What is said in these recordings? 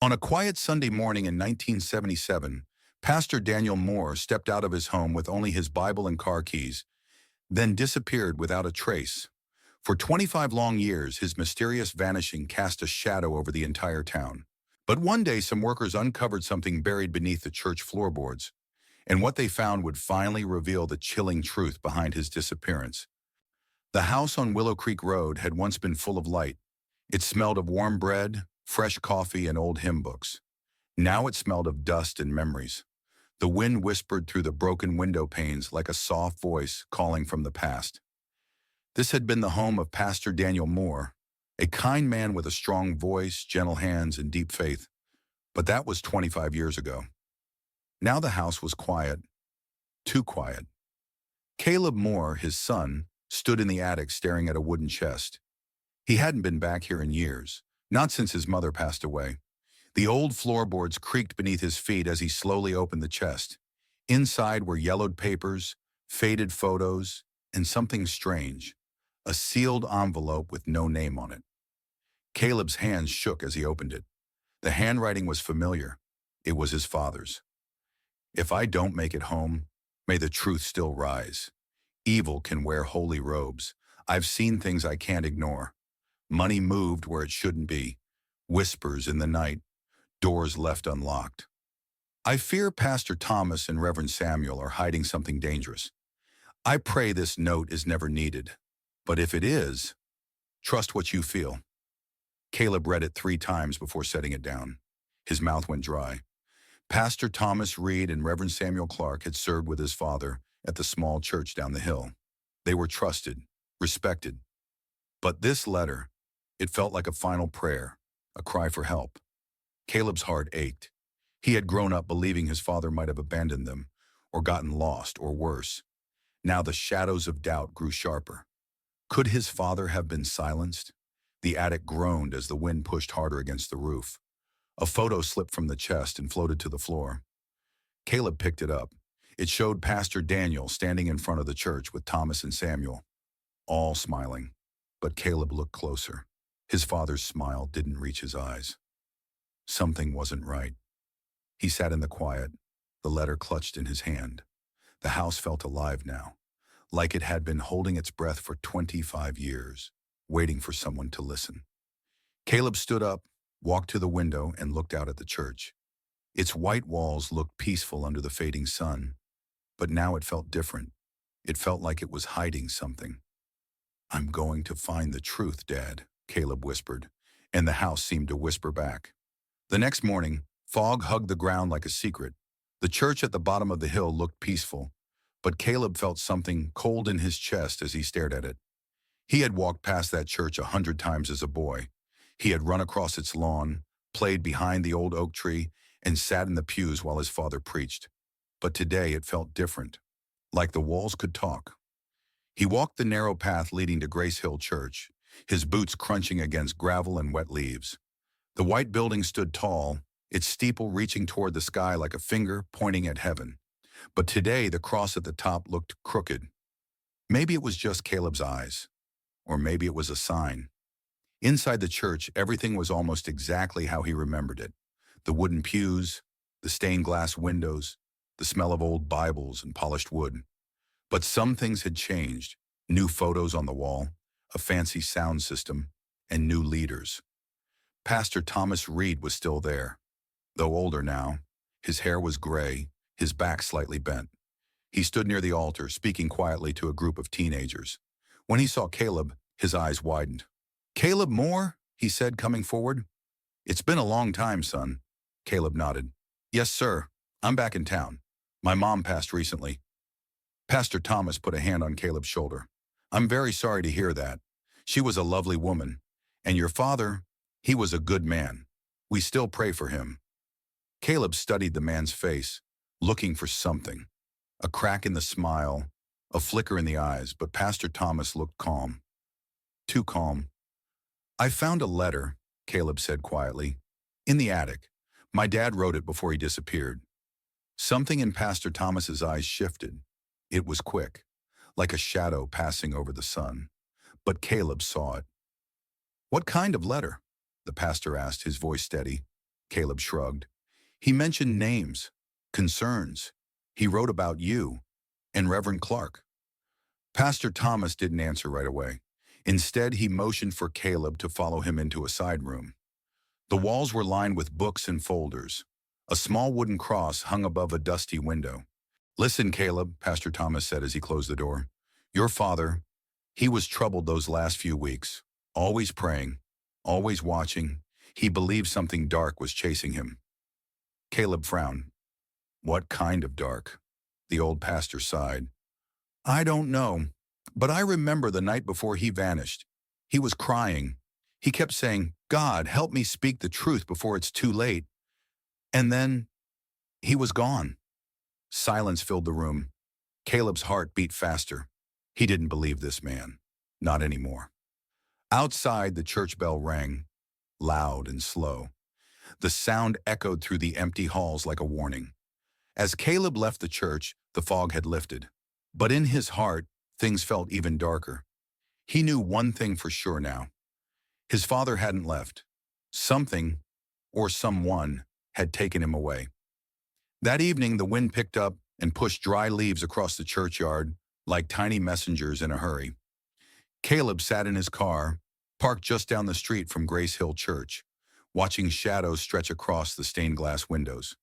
On a quiet Sunday morning in 1977, Pastor Daniel Moore stepped out of his home with only his Bible and car keys, then disappeared without a trace. For 25 long years, his mysterious vanishing cast a shadow over the entire town. But one day, some workers uncovered something buried beneath the church floorboards, and what they found would finally reveal the chilling truth behind his disappearance. The house on Willow Creek Road had once been full of light. It smelled of warm bread, fresh coffee, and old hymn books. Now it smelled of dust and memories. The wind whispered through the broken window panes like a soft voice calling from the past. This had been the home of Pastor Daniel Moore, a kind man with a strong voice, gentle hands, and deep faith. But that was 25 years ago. Now the house was quiet, too quiet. Caleb Moore, his son, stood in the attic staring at a wooden chest. He hadn't been back here in years, not since his mother passed away. The old floorboards creaked beneath his feet as he slowly opened the chest. Inside were yellowed papers, faded photos, and something strange, a sealed envelope with no name on it. Caleb's hands shook as he opened it. The handwriting was familiar. It was his father's. "If I don't make it home, may the truth still rise. Evil can wear holy robes. I've seen things I can't ignore. Money moved where it shouldn't be. Whispers in the night. Doors left unlocked. I fear Pastor Thomas and Reverend Samuel are hiding something dangerous. I pray this note is never needed. But if it is, trust what you feel." Caleb read it 3 times before setting it down. His mouth went dry. Pastor Thomas Reed and Reverend Samuel Clark had served with his father at the small church down the hill. They were trusted, respected. But this letter, it felt like a final prayer, a cry for help. Caleb's heart ached. He had grown up believing his father might have abandoned them, or gotten lost, or worse. Now the shadows of doubt grew sharper. Could his father have been silenced? The attic groaned as the wind pushed harder against the roof. A photo slipped from the chest and floated to the floor. Caleb picked it up. It showed Pastor Daniel standing in front of the church with Thomas and Samuel, all smiling. But Caleb looked closer. His father's smile didn't reach his eyes. Something wasn't right. He sat in the quiet, the letter clutched in his hand. The house felt alive now, like it had been holding its breath for 25 years, waiting for someone to listen. Caleb stood up, walked to the window, and looked out at the church. Its white walls looked peaceful under the fading sun, but now it felt different. It felt like it was hiding something. "I'm going to find the truth, Dad," Caleb whispered, and the house seemed to whisper back. The next morning, fog hugged the ground like a secret. The church at the bottom of the hill looked peaceful, but Caleb felt something cold in his chest as he stared at it. He had walked past that church 100 times as a boy. He had run across its lawn, played behind the old oak tree, and sat in the pews while his father preached. But today it felt different, like the walls could talk. He walked the narrow path leading to Grace Hill Church, his boots crunching against gravel and wet leaves. The white building stood tall, its steeple reaching toward the sky like a finger pointing at heaven. But today the cross at the top looked crooked. Maybe it was just Caleb's eyes, or maybe it was a sign. Inside the church, everything was almost exactly how he remembered it. The wooden pews, the stained glass windows, the smell of old Bibles and polished wood. But some things had changed. New photos on the wall, a fancy sound system, and new leaders. Pastor Thomas Reed was still there. Though older now, his hair was gray, his back slightly bent. He stood near the altar, speaking quietly to a group of teenagers. When he saw Caleb, his eyes widened. "Caleb Moore?" he said, coming forward. "It's been a long time, son." Caleb nodded. "Yes, sir. I'm back in town. My mom passed recently." Pastor Thomas put a hand on Caleb's shoulder. "I'm very sorry to hear that. She was a lovely woman. And your father, he was a good man. We still pray for him." Caleb studied the man's face, looking for something. A crack in the smile, a flicker in the eyes, but Pastor Thomas looked calm. Too calm. "I found a letter," Caleb said quietly, "in the attic. My dad wrote it before he disappeared." Something in Pastor Thomas's eyes shifted. It was quick, like a shadow passing over the sun. But Caleb saw it. "What kind of letter?" the pastor asked, his voice steady. Caleb shrugged. He mentioned names, concerns. He wrote about you and Reverend Clark. Pastor Thomas didn't answer right away. Instead, he motioned for Caleb to follow him into a side room. The walls were lined with books and folders. A small wooden cross hung above a dusty window. Listen, Caleb, Pastor Thomas said as he closed the door. Your father, he was troubled those last few weeks. Always praying, always watching. He believed something dark was chasing him. Caleb frowned. What kind of dark? The old pastor sighed. I don't know, but I remember the night before he vanished. He was crying. He kept saying, God, help me speak the truth before it's too late. And then he was gone. Silence filled the room. Caleb's heart beat faster. He didn't believe this man. Not anymore. Outside, the church bell rang, loud and slow. The sound echoed through the empty halls like a warning. As Caleb left the church, the fog had lifted. But in his heart, things felt even darker. He knew one thing for sure now. His father hadn't left. Something, or someone, had taken him away. That evening, the wind picked up and pushed dry leaves across the churchyard like tiny messengers in a hurry. Caleb sat in his car, parked just down the street from Grace Hill Church, watching shadows stretch across the stained glass windows.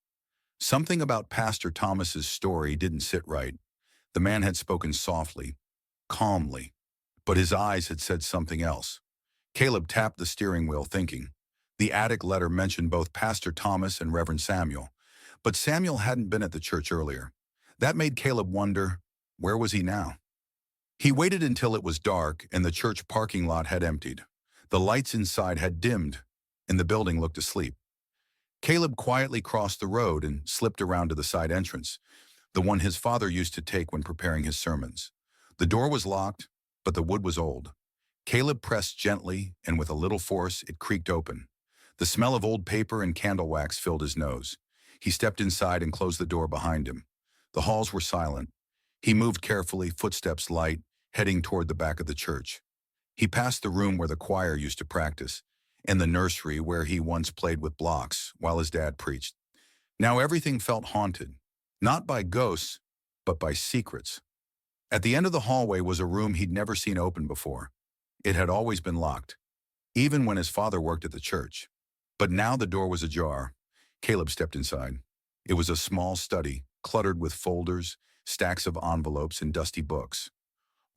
Something about Pastor Thomas's story didn't sit right. The man had spoken softly, calmly, but his eyes had said something else. Caleb tapped the steering wheel, thinking. The attic letter mentioned both Pastor Thomas and Reverend Samuel, but Samuel hadn't been at the church earlier. That made Caleb wonder, where was he now? He waited until it was dark and the church parking lot had emptied. The lights inside had dimmed, and the building looked asleep. Caleb quietly crossed the road and slipped around to the side entrance, the one his father used to take when preparing his sermons. The door was locked, but the wood was old. Caleb pressed gently, and with a little force, it creaked open. The smell of old paper and candle wax filled his nose. He stepped inside and closed the door behind him. The halls were silent. He moved carefully, footsteps light, heading toward the back of the church. He passed the room where the choir used to practice, and the nursery where he once played with blocks while his dad preached. Now everything felt haunted, not by ghosts, but by secrets. At the end of the hallway was a room he'd never seen open before. It had always been locked, even when his father worked at the church. But now the door was ajar. Caleb stepped inside. It was a small study, cluttered with folders, stacks of envelopes, and dusty books.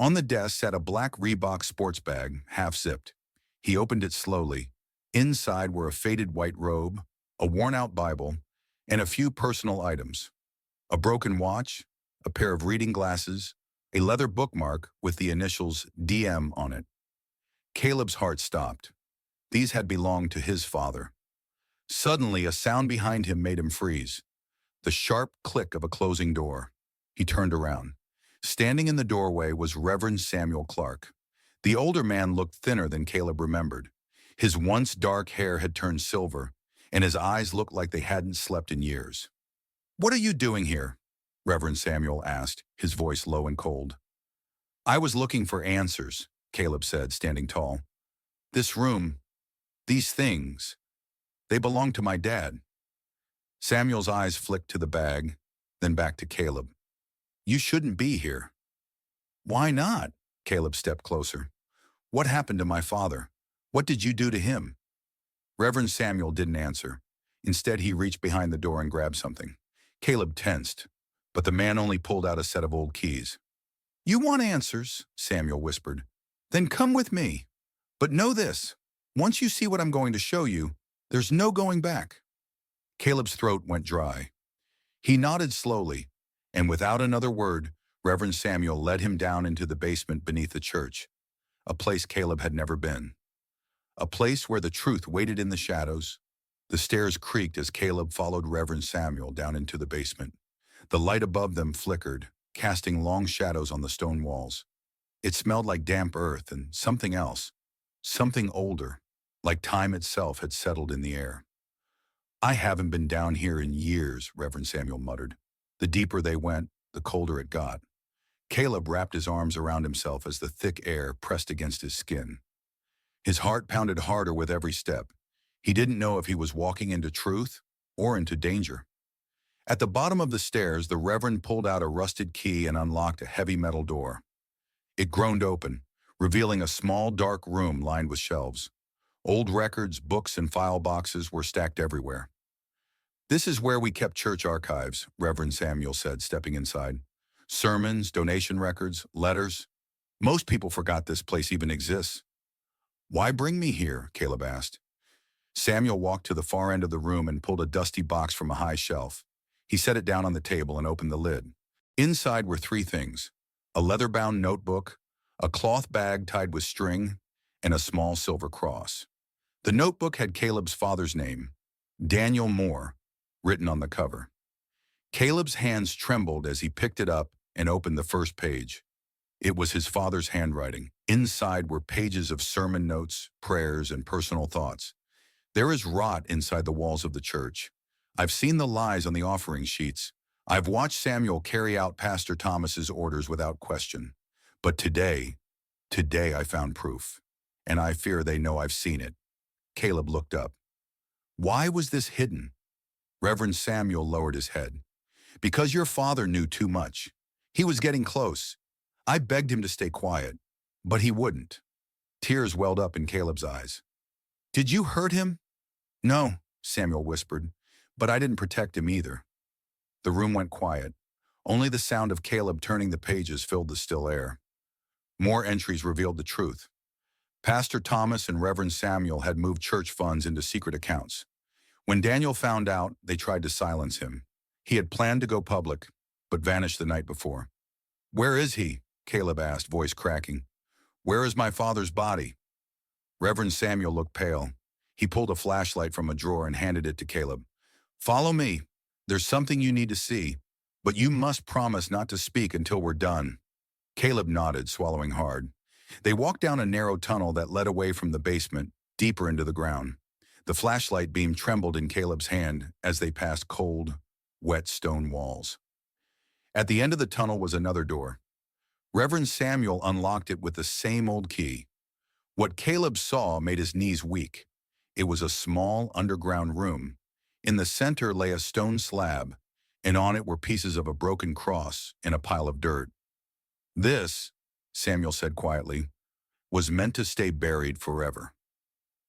On the desk sat a black Reebok sports bag, half-zipped. He opened it slowly. Inside were a faded white robe, a worn-out Bible, and a few personal items. A broken watch, a pair of reading glasses, a leather bookmark with the initials DM on it. Caleb's heart stopped. These had belonged to his father. Suddenly, a sound behind him made him freeze. The sharp click of a closing door. He turned around. Standing in the doorway was Reverend Samuel Clark. The older man looked thinner than Caleb remembered. His once dark hair had turned silver, and his eyes looked like they hadn't slept in years. "What are you doing here?" Reverend Samuel asked, his voice low and cold. "I was looking for answers," Caleb said, standing tall. "This room, these things, they belong to my dad." Samuel's eyes flicked to the bag, then back to Caleb. "You shouldn't be here." "Why not?" Caleb stepped closer. "What happened to my father? What did you do to him?" Reverend Samuel didn't answer. Instead, he reached behind the door and grabbed something. Caleb tensed, but the man only pulled out a set of old keys. "You want answers," Samuel whispered. "Then come with me. But know this, once you see what I'm going to show you, there's no going back." Caleb's throat went dry. He nodded slowly, and without another word, Reverend Samuel led him down into the basement beneath the church, a place Caleb had never been. A place where the truth waited in the shadows. The stairs creaked as Caleb followed Reverend Samuel down into the basement. The light above them flickered, casting long shadows on the stone walls. It smelled like damp earth and something else, something older, like time itself had settled in the air. "I haven't been down here in years," Reverend Samuel muttered. The deeper they went, the colder it got. Caleb wrapped his arms around himself as the thick air pressed against his skin. His heart pounded harder with every step. He didn't know if he was walking into truth or into danger. At the bottom of the stairs, the Reverend pulled out a rusted key and unlocked a heavy metal door. It groaned open, revealing a small, dark room lined with shelves. Old records, books, and file boxes were stacked everywhere. "This is where we kept church archives," Reverend Samuel said, stepping inside. "Sermons, donation records, letters. Most people forgot this place even exists." "Why bring me here?" Caleb asked. Samuel walked to the far end of the room and pulled a dusty box from a high shelf. He set it down on the table and opened the lid. Inside were three things: a leather-bound notebook, a cloth bag tied with string, and a small silver cross. The notebook had Caleb's father's name, Daniel Moore, written on the cover. Caleb's hands trembled as he picked it up and opened the first page. It was his father's handwriting. Inside were pages of sermon notes, prayers, and personal thoughts. "There is rot inside the walls of the church. I've seen the lies on the offering sheets. I've watched Samuel carry out Pastor Thomas's orders without question. But today I found proof, and I fear they know I've seen it." Caleb looked up. "Why was this hidden?" Reverend Samuel lowered his head. "Because your father knew too much. He was getting close. I begged him to stay quiet, but he wouldn't." Tears welled up in Caleb's eyes. "Did you hurt him?" "No," Samuel whispered, "but I didn't protect him either." The room went quiet. Only the sound of Caleb turning the pages filled the still air. More entries revealed the truth. Pastor Thomas and Reverend Samuel had moved church funds into secret accounts. When Daniel found out, they tried to silence him. He had planned to go public, but vanished the night before. "Where is he?" Caleb asked, voice cracking. "Where is my father's body?" Reverend Samuel looked pale. He pulled a flashlight from a drawer and handed it to Caleb. "Follow me. There's something you need to see, but you must promise not to speak until we're done." Caleb nodded, swallowing hard. They walked down a narrow tunnel that led away from the basement, deeper into the ground. The flashlight beam trembled in Caleb's hand as they passed cold, wet stone walls. At the end of the tunnel was another door. Reverend Samuel unlocked it with the same old key. What Caleb saw made his knees weak. It was a small underground room. In the center lay a stone slab, and on it were pieces of a broken cross and a pile of dirt. "This," Samuel said quietly, "was meant to stay buried forever."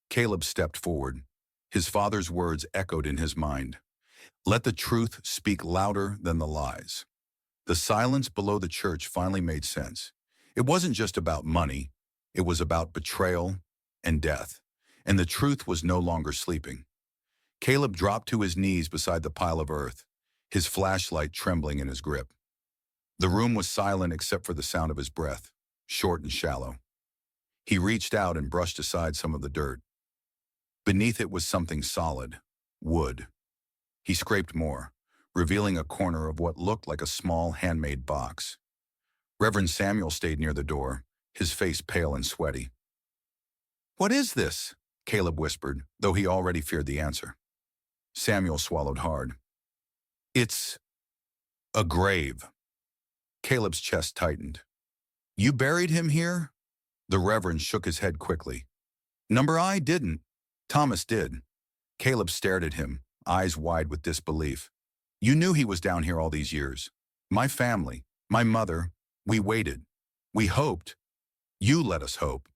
Caleb stepped forward. His father's words echoed in his mind. "Let the truth speak louder than the lies." The silence below the church finally made sense. It wasn't just about money. It was about betrayal and death, and the truth was no longer sleeping. Caleb dropped to his knees beside the pile of earth, his flashlight trembling in his grip. The room was silent except for the sound of his breath, short and shallow. He reached out and brushed aside some of the dirt. Beneath it was something solid, wood. He scraped more, revealing a corner of what looked like a small handmade box. Reverend Samuel stayed near the door, his face pale and sweaty. "What is this?" Caleb whispered, though he already feared the answer. Samuel swallowed hard. "It's a grave." Caleb's chest tightened. "You buried him here?" The Reverend shook his head quickly. "Number I didn't. Thomas did." Caleb stared at him, eyes wide with disbelief. "You knew he was down here all these years. My family, my mother, we waited. We hoped. You let us hope."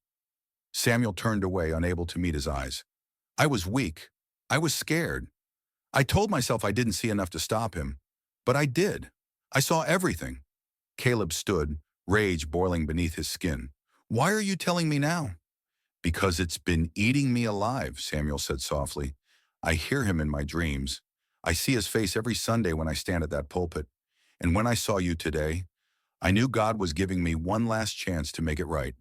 Samuel turned away, unable to meet his eyes. "I was weak. I was scared. I told myself I didn't see enough to stop him. But I did. I saw everything." Caleb stood, rage boiling beneath his skin. "Why are you telling me now?" "Because it's been eating me alive," Samuel said softly. "I hear him in my dreams. I see his face every Sunday when I stand at that pulpit. And when I saw you today, I knew God was giving me one last chance to make it right."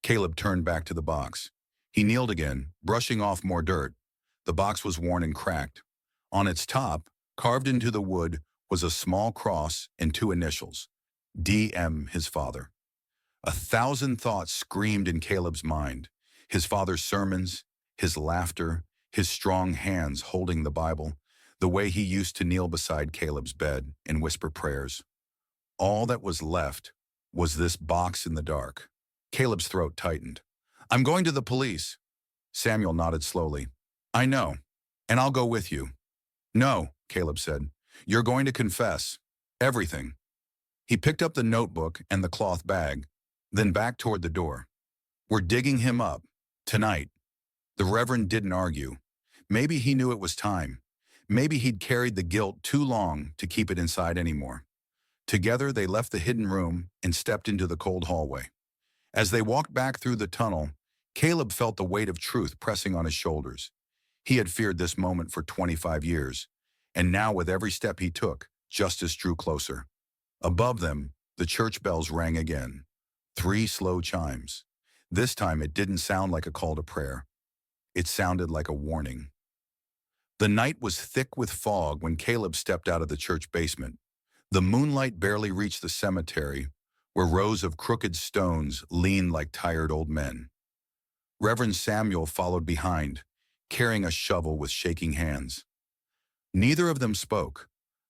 Caleb turned back to the box. He kneeled again, brushing off more dirt. The box was worn and cracked. On its top, carved into the wood, was a small cross and two initials, D.M., his father. 1,000 thoughts screamed in Caleb's mind. His father's sermons, his laughter, his strong hands holding the Bible, the way he used to kneel beside Caleb's bed and whisper prayers. All that was left was this box in the dark. Caleb's throat tightened. "I'm going to the police." Samuel nodded slowly. I know, and I'll go with you. No, Caleb said. You're going to confess. Everything. He picked up the notebook and the cloth bag, then backed toward the door. We're digging him up. Tonight. The Reverend didn't argue. Maybe he knew it was time. Maybe he'd carried the guilt too long to keep it inside anymore. Together, they left the hidden room and stepped into the cold hallway. As they walked back through the tunnel, Caleb felt the weight of truth pressing on his shoulders. He had feared this moment for 25 years, and now with every step he took, justice drew closer. Above them, the church bells rang again. 3 slow chimes. This time it didn't sound like a call to prayer. It sounded like a warning. The night was thick with fog when Caleb stepped out of the church basement. The moonlight barely reached the cemetery, where rows of crooked stones leaned like tired old men. Reverend Samuel followed behind, carrying a shovel with shaking hands. Neither of them spoke.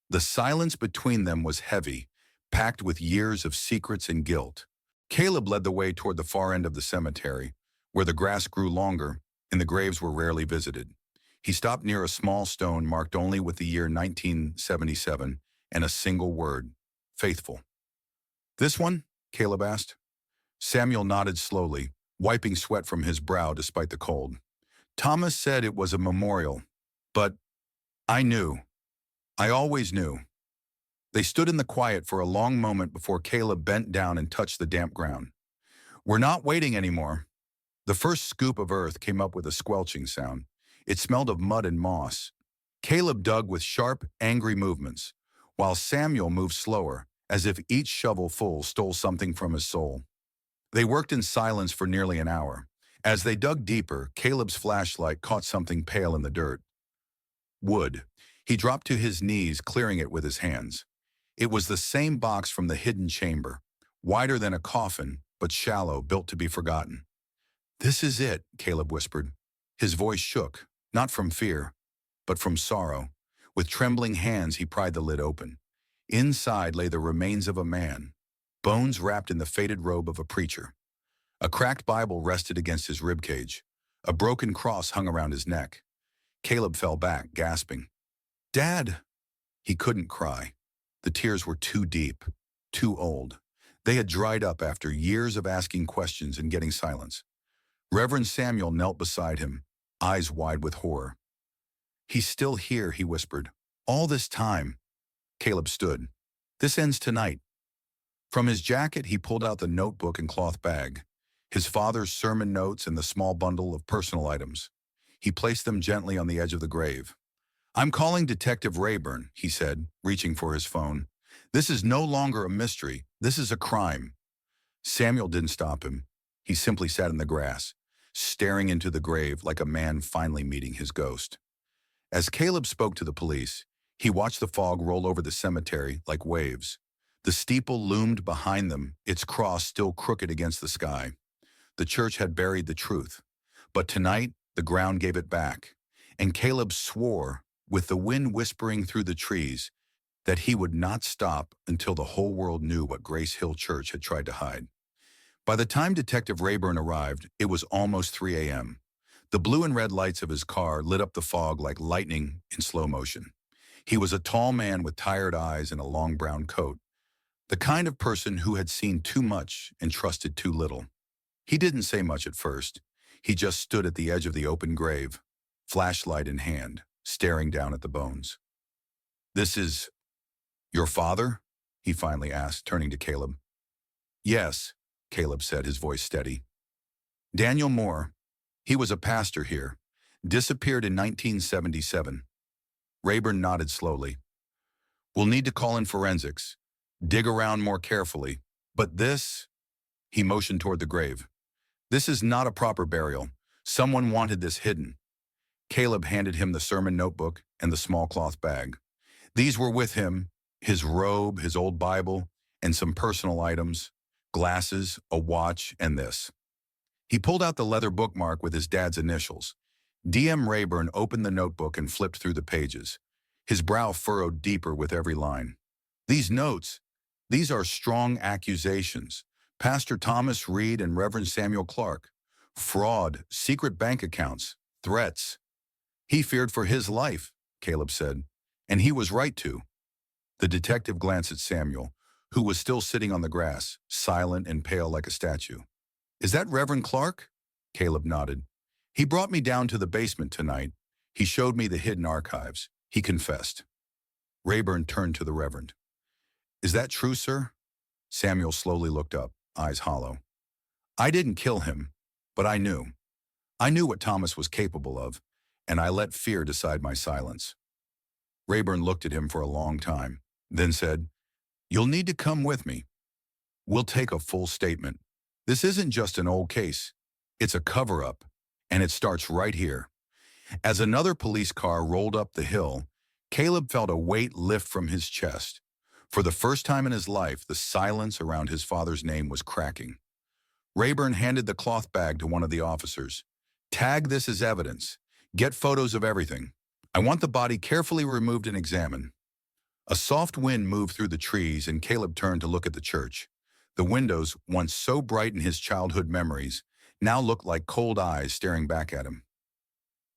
The silence between them was heavy, packed with years of secrets and guilt. Caleb led the way toward the far end of the cemetery, where the grass grew longer and the graves were rarely visited. He stopped near a small stone marked only with the year 1977 and a single word, faithful. This one? Caleb asked. Samuel nodded slowly, wiping sweat from his brow despite the cold. Thomas said it was a memorial, but I knew. I always knew. They stood in the quiet for a long moment before Caleb bent down and touched the damp ground. We're not waiting anymore. The first scoop of earth came up with a squelching sound. It smelled of mud and moss. Caleb dug with sharp, angry movements, while Samuel moved slower, as if each shovelful stole something from his soul. They worked in silence for nearly an hour. As they dug deeper, Caleb's flashlight caught something pale in the dirt. Wood. He dropped to his knees, clearing it with his hands. It was the same box from the hidden chamber, wider than a coffin, but shallow, built to be forgotten. This is it, Caleb whispered. His voice shook, not from fear, but from sorrow. With trembling hands, he pried the lid open. Inside lay the remains of a man, bones wrapped in the faded robe of a preacher. A cracked Bible rested against his ribcage. A broken cross hung around his neck. Caleb fell back, gasping. Dad! He couldn't cry. The tears were too deep, too old. They had dried up after years of asking questions and getting silence. Reverend Samuel knelt beside him, eyes wide with horror. He's still here, he whispered. All this time. Caleb stood. This ends tonight. From his jacket, he pulled out the notebook and cloth bag, his father's sermon notes and the small bundle of personal items. He placed them gently on the edge of the grave. I'm calling Detective Rayburn, he said, reaching for his phone. This is no longer a mystery. This is a crime. Samuel didn't stop him. He simply sat in the grass, staring into the grave like a man finally meeting his ghost. As Caleb spoke to the police, he watched the fog roll over the cemetery like waves. The steeple loomed behind them, its cross still crooked against the sky. The church had buried the truth, but tonight the ground gave it back, and Caleb swore, with the wind whispering through the trees, that he would not stop until the whole world knew what Grace Hill Church had tried to hide. By the time Detective Rayburn arrived, it was almost 3 a.m. The blue and red lights of his car lit up the fog like lightning in slow motion. He was a tall man with tired eyes and a long brown coat, the kind of person who had seen too much and trusted too little. He didn't say much at first. He just stood at the edge of the open grave, flashlight in hand, staring down at the bones. This is your father? He finally asked, turning to Caleb. Yes, Caleb said, his voice steady. Daniel Moore. He was a pastor here. Disappeared in 1977. Rayburn nodded slowly. We'll need to call in forensics. Dig around more carefully. But this, he motioned toward the grave. This is not a proper burial. Someone wanted this hidden. Caleb handed him the sermon notebook and the small cloth bag. These were with him, his robe, his old Bible, and some personal items, glasses, a watch, and this. He pulled out the leather bookmark with his dad's initials. D.M. Rayburn opened the notebook and flipped through the pages. His brow furrowed deeper with every line. These notes, these are strong accusations. Pastor Thomas Reed and Reverend Samuel Clark. Fraud, secret bank accounts, threats. He feared for his life, Caleb said, and he was right to. The detective glanced at Samuel, who was still sitting on the grass, silent and pale like a statue. Is that Reverend Clark? Caleb nodded. He brought me down to the basement tonight. He showed me the hidden archives. He confessed. Rayburn turned to the Reverend. Is that true, sir? Samuel slowly looked up, eyes hollow. I didn't kill him, but I knew. I knew what Thomas was capable of, and I let fear decide my silence. Rayburn looked at him for a long time, then said, You'll need to come with me. We'll take a full statement. This isn't just an old case. It's a cover-up, and it starts right here. As another police car rolled up the hill, Caleb felt a weight lift from his chest. For the first time in his life, the silence around his father's name was cracking. Rayburn handed the cloth bag to one of the officers. Tag this as evidence. Get photos of everything. I want the body carefully removed and examined. A soft wind moved through the trees, and Caleb turned to look at the church. The windows, once so bright in his childhood memories, now looked like cold eyes staring back at him.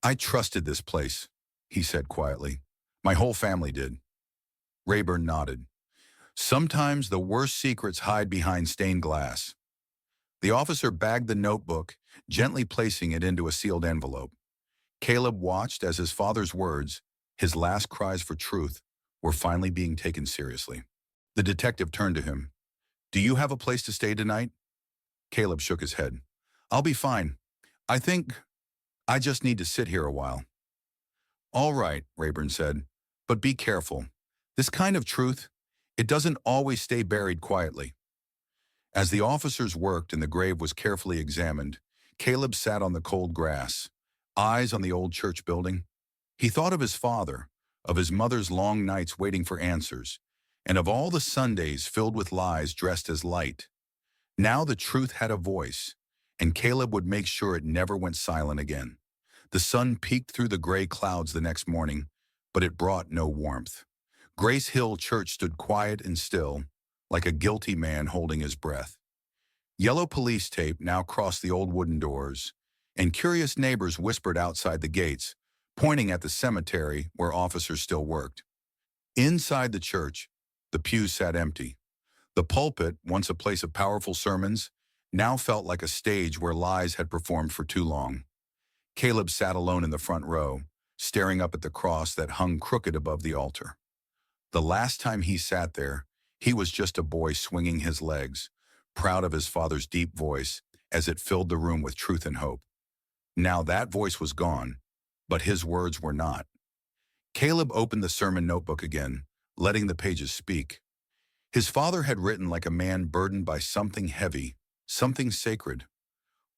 I trusted this place, he said quietly. My whole family did. Rayburn nodded. Sometimes the worst secrets hide behind stained glass. The officer bagged the notebook, gently placing it into a sealed envelope. Caleb watched as his father's words, his last cries for truth, were finally being taken seriously. The detective turned to him. Do you have a place to stay tonight? Caleb shook his head. I'll be fine. I think I just need to sit here a while. All right, Rayburn said, but be careful. This kind of truth, it doesn't always stay buried quietly. As the officers worked and the grave was carefully examined, Caleb sat on the cold grass, eyes on the old church building. He thought of his father, of his mother's long nights waiting for answers, and of all the Sundays filled with lies dressed as light. Now the truth had a voice, and Caleb would make sure it never went silent again. The sun peeked through the gray clouds the next morning, but it brought no warmth. Grace Hill Church stood quiet and still, like a guilty man holding his breath. Yellow police tape now crossed the old wooden doors, and curious neighbors whispered outside the gates, pointing at the cemetery where officers still worked. Inside the church, the pews sat empty. The pulpit, once a place of powerful sermons, now felt like a stage where lies had performed for too long. Caleb sat alone in the front row, staring up at the cross that hung crooked above the altar. The last time he sat there, he was just a boy swinging his legs, proud of his father's deep voice as it filled the room with truth and hope. Now that voice was gone, but his words were not. Caleb opened the sermon notebook again, letting the pages speak. His father had written like a man burdened by something heavy, something sacred.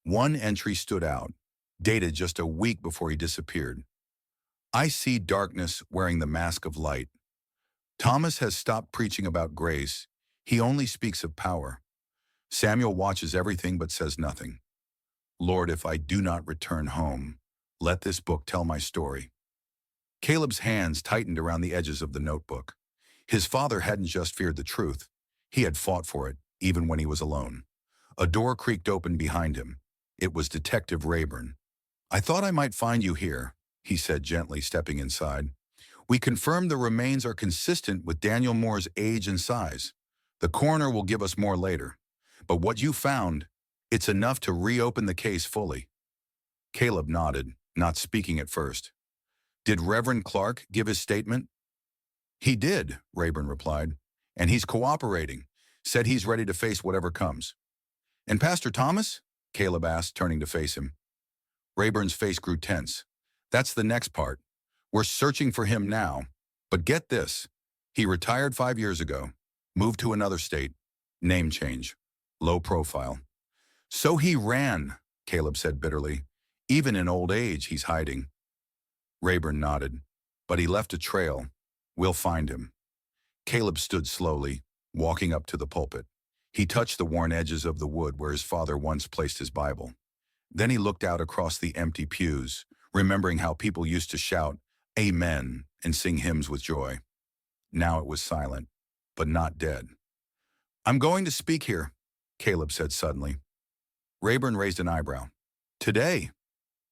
One entry stood out, dated just a week before he disappeared. I see darkness wearing the mask of light. Thomas has stopped preaching about grace. He only speaks of power. Samuel watches everything but says nothing. Lord, if I do not return home, let this book tell my story. Caleb's hands tightened around the edges of the notebook. His father hadn't just feared the truth. He had fought for it, even when he was alone. A door creaked open behind him. It was Detective Rayburn. I thought I might find you here, he said gently, stepping inside. We confirmed the remains are consistent with Daniel Moore's age and size. The coroner will give us more later. But what you found, it's enough to reopen the case fully. Caleb nodded, not speaking at first. Did Reverend Clark give his statement? He did, Rayburn replied, and he's cooperating, said he's ready to face whatever comes. And Pastor Thomas? Caleb asked, turning to face him. Rayburn's face grew tense. That's the next part. We're searching for him now. But get this. He retired 5 years ago, moved to another state, name change, low profile. So he ran, Caleb said bitterly. Even in old age, he's hiding. Rayburn nodded. But he left a trail. We'll find him. Caleb stood slowly, walking up to the pulpit. He touched the worn edges of the wood where his father once placed his Bible. Then he looked out across the empty pews, remembering how people used to shout, Amen, and sing hymns with joy. Now it was silent, but not dead. I'm going to speak here, Caleb said suddenly. Rayburn raised an eyebrow. Today?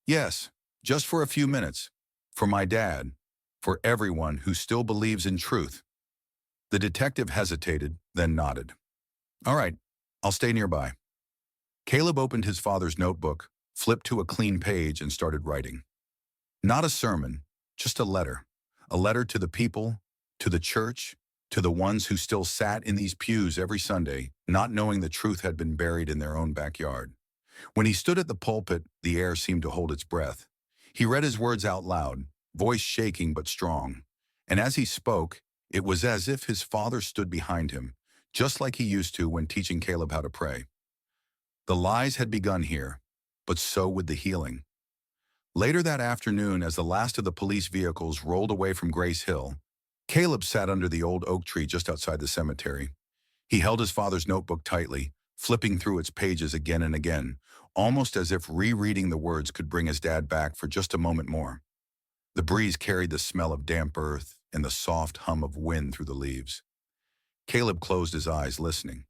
Yes, just for a few minutes. For my dad. For everyone who still believes in truth. The detective hesitated, then nodded. All right, I'll stay nearby. Caleb opened his father's notebook, flipped to a clean page, and started writing. Not a sermon, just a letter. A letter to the people, to the church, to the ones who still sat in these pews every Sunday, not knowing the truth had been buried in their own backyard. When he stood at the pulpit, the air seemed to hold its breath. He read his words out loud, voice shaking but strong. And as he spoke, it was as if his father stood behind him, just like he used to when teaching Caleb how to pray. The lies had begun here, but so would the healing. Later that afternoon, as the last of the police vehicles rolled away from Grace Hill, Caleb sat under the old oak tree just outside the cemetery. He held his father's notebook tightly, flipping through its pages again and again, almost as if rereading the words could bring his dad back for just a moment more. The breeze carried the smell of damp earth and the soft hum of wind through the leaves. Caleb closed his eyes, listening.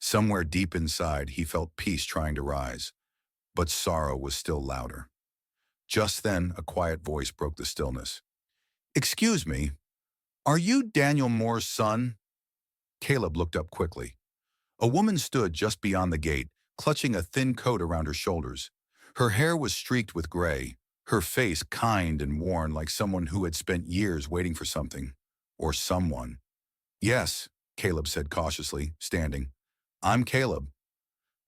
Somewhere deep inside, he felt peace trying to rise, but sorrow was still louder. Just then, a quiet voice broke the stillness. "Excuse me, are you Daniel Moore's son?" Caleb looked up quickly. A woman stood just beyond the gate, clutching a thin coat around her shoulders. Her hair was streaked with gray, her face kind and worn like someone who had spent years waiting for something, or someone. "Yes," Caleb said cautiously, standing. "I'm Caleb."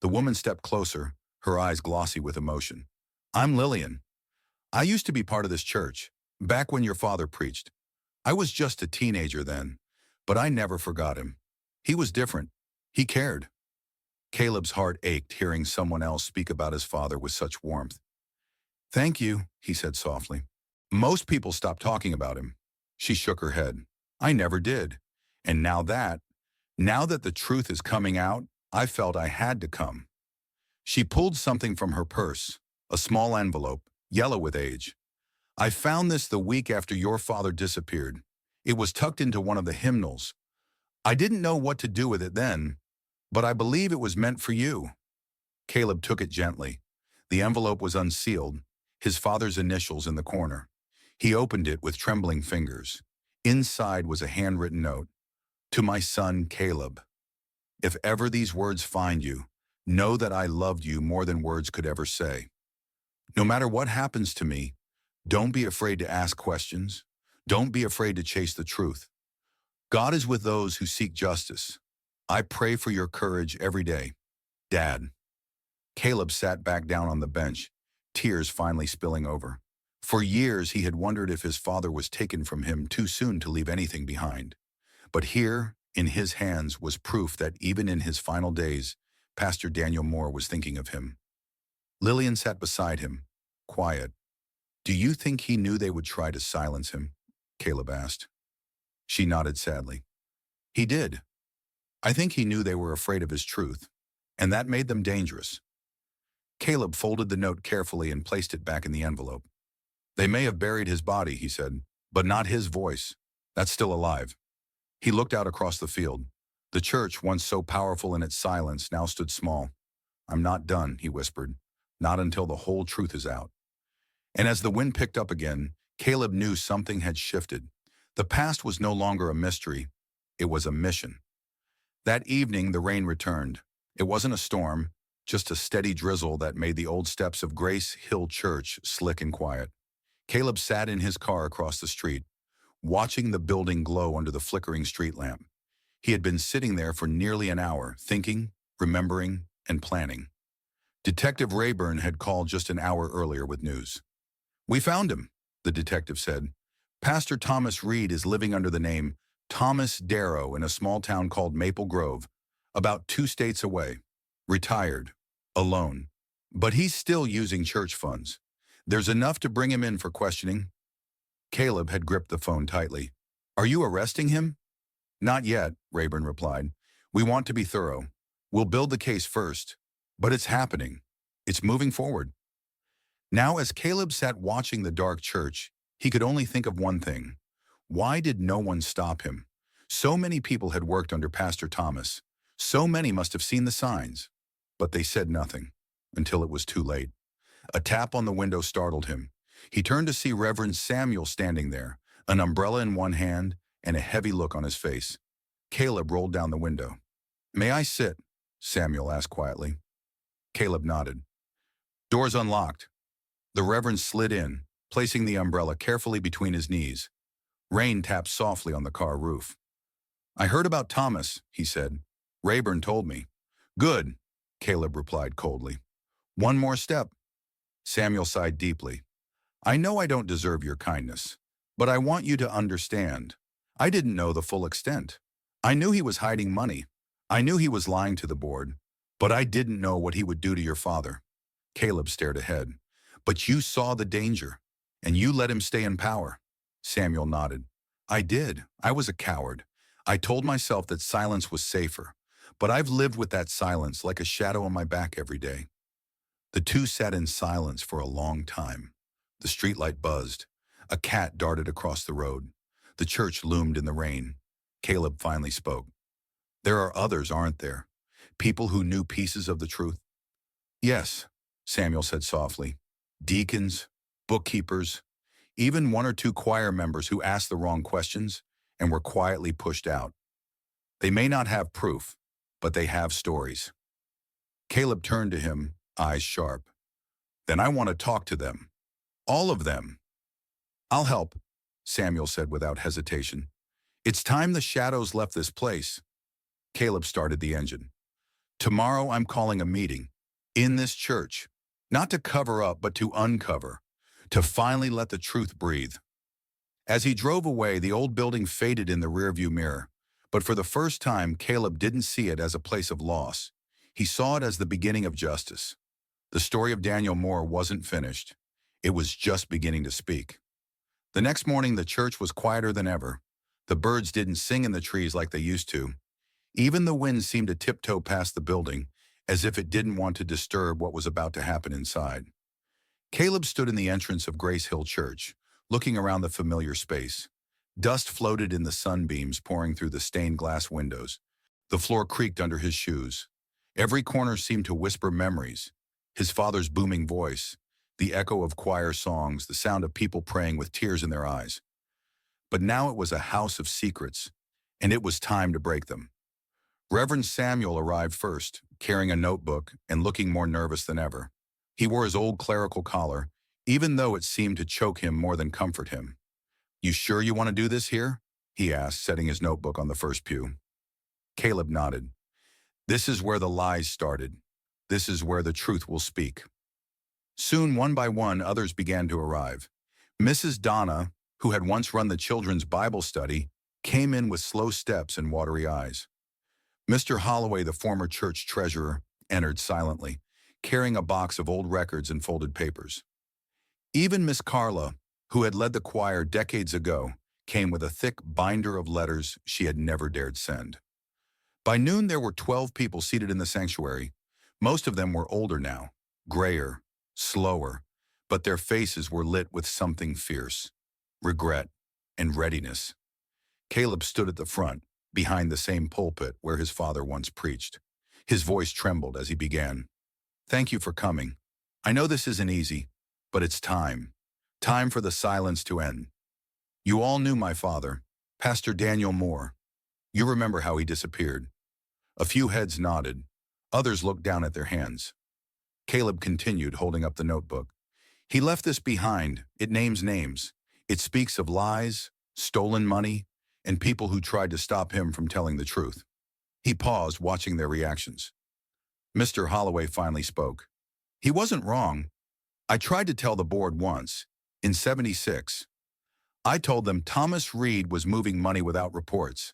The woman stepped closer, her eyes glossy with emotion. "I'm Lillian. I used to be part of this church, back when your father preached. I was just a teenager then, but I never forgot him. He was different. He cared." Caleb's heart ached hearing someone else speak about his father with such warmth. "Thank you," he said softly. "Most people stop talking about him." She shook her head. "I never did. And now that the truth is coming out, I felt I had to come." She pulled something from her purse, a small envelope, yellow with age. "I found this the week after your father disappeared. It was tucked into one of the hymnals. I didn't know what to do with it then, but I believe it was meant for you." Caleb took it gently. The envelope was unsealed, his father's initials in the corner. He opened it with trembling fingers. Inside was a handwritten note. "To my son, Caleb. If ever these words find you, know that I loved you more than words could ever say. No matter what happens to me, don't be afraid to ask questions. Don't be afraid to chase the truth. God is with those who seek justice. I pray for your courage every day. Dad." Caleb sat back down on the bench, tears finally spilling over. For years he had wondered if his father was taken from him too soon to leave anything behind. But here, in his hands, was proof that even in his final days, Pastor Daniel Moore was thinking of him. Lillian sat beside him, quiet. "Do you think he knew they would try to silence him?" Caleb asked. She nodded sadly. "He did. I think he knew they were afraid of his truth, and that made them dangerous." Caleb folded the note carefully and placed it back in the envelope. "They may have buried his body," he said, "but not his voice. That's still alive." He looked out across the field. The church, once so powerful in its silence, now stood small. "I'm not done," he whispered. "Not until the whole truth is out." And as the wind picked up again, Caleb knew something had shifted. The past was no longer a mystery. It was a mission. That evening, the rain returned. It wasn't a storm, just a steady drizzle that made the old steps of Grace Hill Church slick and quiet. Caleb sat in his car across the street, watching the building glow under the flickering street lamp. He had been sitting there for nearly an hour, thinking, remembering, and planning. Detective Rayburn had called just an hour earlier with news. "We found him," the detective said. "Pastor Thomas Reed is living under the name Thomas Darrow in a small town called Maple Grove, about 2 states away. Retired, alone. But he's still using church funds. There's enough to bring him in for questioning." Caleb had gripped the phone tightly. "Are you arresting him?" "Not yet," Rayburn replied. "We want to be thorough. We'll build the case first. But it's happening. It's moving forward." Now, as Caleb sat watching the dark church, he could only think of one thing. Why did no one stop him? So many people had worked under Pastor Thomas. So many must have seen the signs. But they said nothing, until it was too late. A tap on the window startled him. He turned to see Reverend Samuel standing there, an umbrella in one hand and a heavy look on his face. Caleb rolled down the window. "May I sit?" Samuel asked quietly. Caleb nodded. "Doors unlocked." The Reverend slid in, placing the umbrella carefully between his knees. Rain tapped softly on the car roof. "I heard about Thomas," he said. "Rayburn told me." "Good," Caleb replied coldly. "One more step." Samuel sighed deeply. "I know I don't deserve your kindness, but I want you to understand. I didn't know the full extent. I knew he was hiding money. I knew he was lying to the board, but I didn't know what he would do to your father." Caleb stared ahead. "But you saw the danger, and you let him stay in power." Samuel nodded. "I did. I was a coward. I told myself that silence was safer, but I've lived with that silence like a shadow on my back every day." The two sat in silence for a long time. The streetlight buzzed. A cat darted across the road. The church loomed in the rain. Caleb finally spoke. "There are others, aren't there? People who knew pieces of the truth?" "Yes," Samuel said softly. "Deacons, bookkeepers, even one or two choir members who asked the wrong questions and were quietly pushed out. They may not have proof, but they have stories." Caleb turned to him, eyes sharp. "Then I want to talk to them. All of them." "I'll help," Samuel said without hesitation. "It's time the shadows left this place." Caleb started the engine. "Tomorrow I'm calling a meeting. In this church. Not to cover up, but to uncover. To finally let the truth breathe." As he drove away, the old building faded in the rearview mirror. But for the first time, Caleb didn't see it as a place of loss. He saw it as the beginning of justice. The story of Daniel Moore wasn't finished. It was just beginning to speak. The next morning, the church was quieter than ever. The birds didn't sing in the trees like they used to. Even the wind seemed to tiptoe past the building, as if it didn't want to disturb what was about to happen inside. Caleb stood in the entrance of Grace Hill Church, looking around the familiar space. Dust floated in the sunbeams pouring through the stained glass windows. The floor creaked under his shoes. Every corner seemed to whisper memories. His father's booming voice, the echo of choir songs, the sound of people praying with tears in their eyes. But now it was a house of secrets, and it was time to break them. Reverend Samuel arrived first, carrying a notebook and looking more nervous than ever. He wore his old clerical collar, even though it seemed to choke him more than comfort him. "You sure you want to do this here?" he asked, setting his notebook on the first pew. Caleb nodded. "This is where the lies started. This is where the truth will speak." Soon, one by one, others began to arrive. Mrs. Donna, who had once run the children's Bible study, came in with slow steps and watery eyes. Mr. Holloway, the former church treasurer, entered silently, carrying a box of old records and folded papers. Even Miss Carla, who had led the choir decades ago, came with a thick binder of letters she had never dared send. By noon, there were 12 people seated in the sanctuary. Most of them were older now, grayer, slower, but their faces were lit with something fierce, regret, and readiness. Caleb stood at the front, behind the same pulpit where his father once preached. His voice trembled as he began. "Thank you for coming. I know this isn't easy, but it's time. Time for the silence to end. You all knew my father, Pastor Daniel Moore. You remember how he disappeared." A few heads nodded. Others looked down at their hands. Caleb continued, holding up the notebook. "He left this behind. It names names. It speaks of lies, stolen money, and people who tried to stop him from telling the truth." He paused, watching their reactions. Mr. Holloway finally spoke. "He wasn't wrong. I tried to tell the board once, in '76. I told them Thomas Reed was moving money without reports.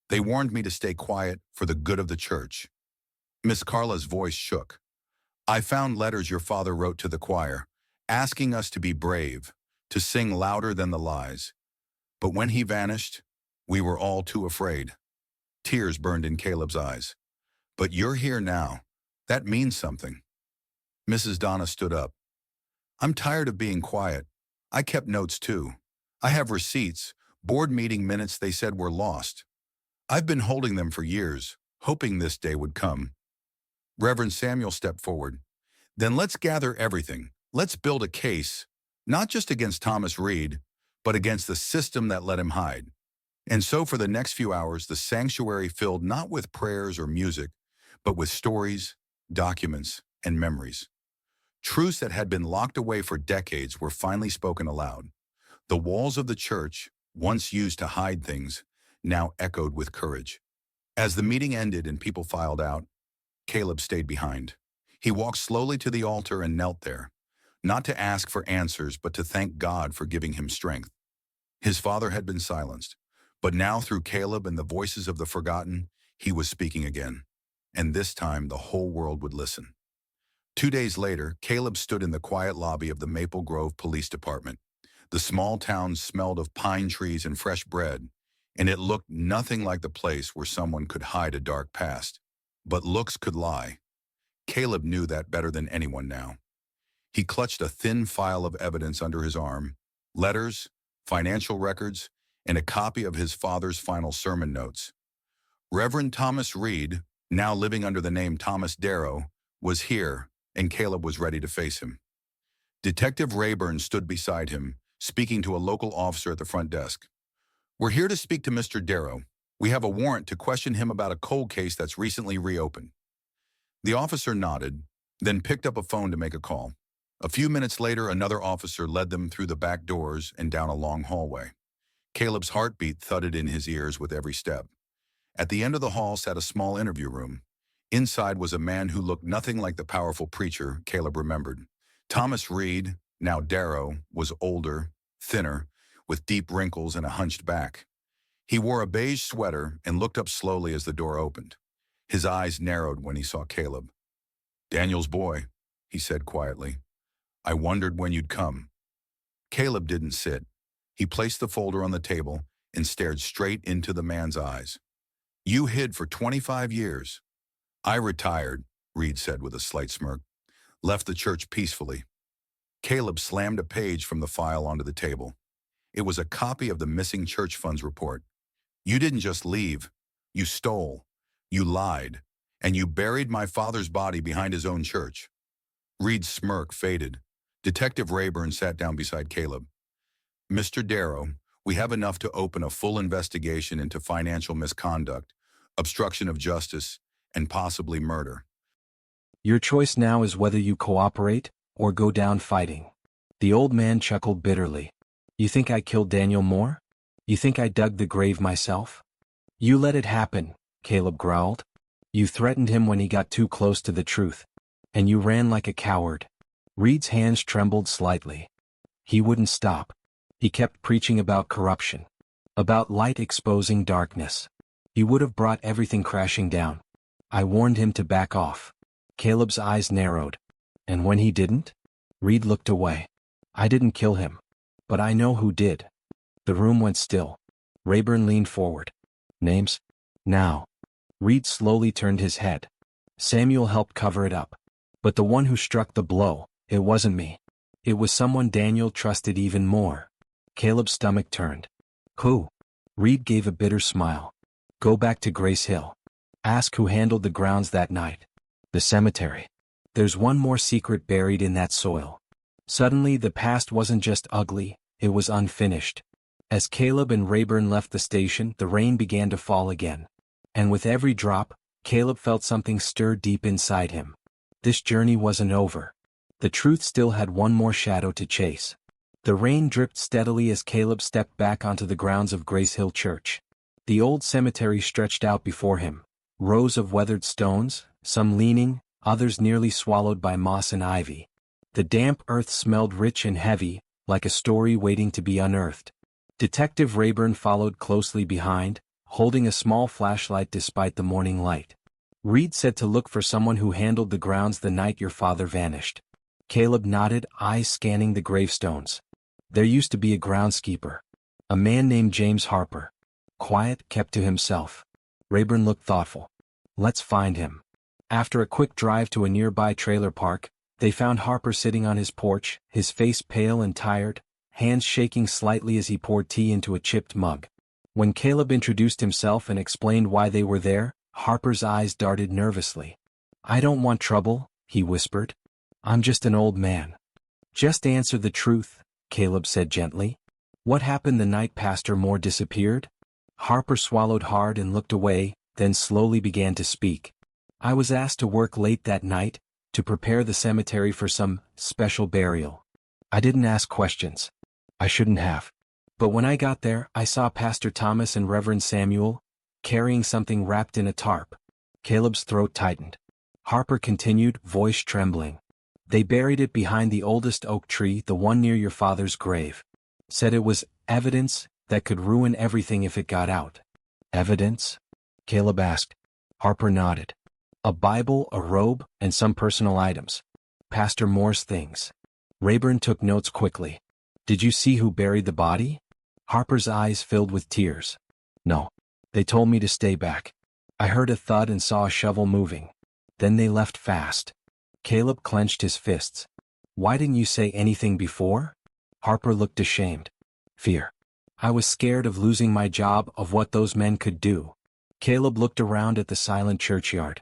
They warned me to stay quiet for the good of the church." Miss Carla's voice shook. "I found letters your father wrote to the choir, asking us to be brave, to sing louder than the lies. But when he vanished, we were all too afraid." Tears burned in Caleb's eyes. "But you're here now. That means something." Mrs. Donna stood up. "I'm tired of being quiet. I kept notes too. I have receipts, board meeting minutes they said were lost. I've been holding them for years, hoping this day would come." Reverend Samuel stepped forward. "Then let's gather everything. Let's build a case. Not just against Thomas Reed, but against the system that let him hide. And so for the next few hours, the sanctuary filled not with prayers or music, but with stories, documents, and memories. Truths that had been locked away for decades were finally spoken aloud. The walls of the church, once used to hide things, now echoed with courage. As the meeting ended and people filed out, Caleb stayed behind. He walked slowly to the altar and knelt there, not to ask for answers, but to thank God for giving him strength. His father had been silenced, but now through Caleb and the voices of the forgotten, he was speaking again. And this time, the whole world would listen. 2 days later, Caleb stood in the quiet lobby of the Maple Grove Police Department. The small town smelled of pine trees and fresh bread, and it looked nothing like the place where someone could hide a dark past. But looks could lie. Caleb knew that better than anyone now. He clutched a thin file of evidence under his arm, letters, financial records, and a copy of his father's final sermon notes. Reverend Thomas Reed, now living under the name Thomas Darrow, was here, and Caleb was ready to face him. Detective Rayburn stood beside him, speaking to a local officer at the front desk. "We're here to speak to Mr. Darrow. We have a warrant to question him about a cold case that's recently reopened." The officer nodded, then picked up a phone to make a call. A few minutes later, another officer led them through the back doors and down a long hallway. Caleb's heartbeat thudded in his ears with every step. At the end of the hall sat a small interview room. Inside was a man who looked nothing like the powerful preacher Caleb remembered. Thomas Reed, now Darrow, was older, thinner, with deep wrinkles and a hunched back. He wore a beige sweater and looked up slowly as the door opened. His eyes narrowed when he saw Caleb. "Daniel's boy," he said quietly. "I wondered when you'd come." Caleb didn't sit. He placed the folder on the table and stared straight into the man's eyes. "You hid for 25 years. I retired," Reed said with a slight smirk. "Left the church peacefully." Caleb slammed a page from the file onto the table. It was a copy of the missing church funds report. "You didn't just leave. You stole. You lied. And you buried my father's body behind his own church." Reed's smirk faded. Detective Rayburn sat down beside Caleb. "Mr. Darrow, we have enough to open a full investigation into financial misconduct, obstruction of justice, and possibly murder. Your choice now is whether you cooperate or go down fighting." The old man chuckled bitterly. "You think I killed Daniel Moore? You think I dug the grave myself?" "You let it happen," Caleb growled. "You threatened him when he got too close to the truth. And you ran like a coward." Reed's hands trembled slightly. He wouldn't stop. He kept preaching about corruption, about light exposing darkness. He would have brought everything crashing down. I warned him to back off. Caleb's eyes narrowed. "And when he didn't?" Reed looked away. "I didn't kill him. But I know who did." The room went still. Rayburn leaned forward. "Names?" "Now." Reed slowly turned his head. "Samuel helped cover it up. But the one who struck the blow, it wasn't me. It was someone Daniel trusted even more." Caleb's stomach turned. "Who?" Reed gave a bitter smile. "Go back to Grace Hill. Ask who handled the grounds that night. The cemetery. There's one more secret buried in that soil." Suddenly the past wasn't just ugly, it was unfinished. As Caleb and Rayburn left the station, the rain began to fall again. And with every drop, Caleb felt something stir deep inside him. This journey wasn't over. The truth still had one more shadow to chase. The rain dripped steadily as Caleb stepped back onto the grounds of Grace Hill Church. The old cemetery stretched out before him, rows of weathered stones, some leaning, others nearly swallowed by moss and ivy. The damp earth smelled rich and heavy, like a story waiting to be unearthed. Detective Rayburn followed closely behind, holding a small flashlight despite the morning light. Reed said to look for someone who handled the grounds the night your father vanished. Caleb nodded, eyes scanning the gravestones. There used to be a groundskeeper, a man named James Harper. Quiet, kept to himself. Rayburn looked thoughtful. "Let's find him." After a quick drive to a nearby trailer park, they found Harper sitting on his porch, his face pale and tired, hands shaking slightly as he poured tea into a chipped mug. When Caleb introduced himself and explained why they were there, Harper's eyes darted nervously. "I don't want trouble," he whispered. "I'm just an old man. Just answer the truth, Caleb said gently. What happened the night Pastor Moore disappeared? Harper swallowed hard and looked away, then slowly began to speak. I was asked to work late that night, to prepare the cemetery for some special burial. I didn't ask questions. I shouldn't have. But when I got there, I saw Pastor Thomas and Reverend Samuel, carrying something wrapped in a tarp. Caleb's throat tightened. Harper continued, voice trembling. They buried it behind the oldest oak tree, the one near your father's grave. Said it was evidence that could ruin everything if it got out. Evidence? Caleb asked. Harper nodded. A Bible, a robe, and some personal items. Pastor Moore's things. Rayburn took notes quickly. Did you see who buried the body? Harper's eyes filled with tears. No. They told me to stay back. I heard a thud and saw a shovel moving. Then they left fast. Caleb clenched his fists. Why didn't you say anything before? Harper looked ashamed. Fear. I was scared of losing my job, of what those men could do. Caleb looked around at the silent churchyard.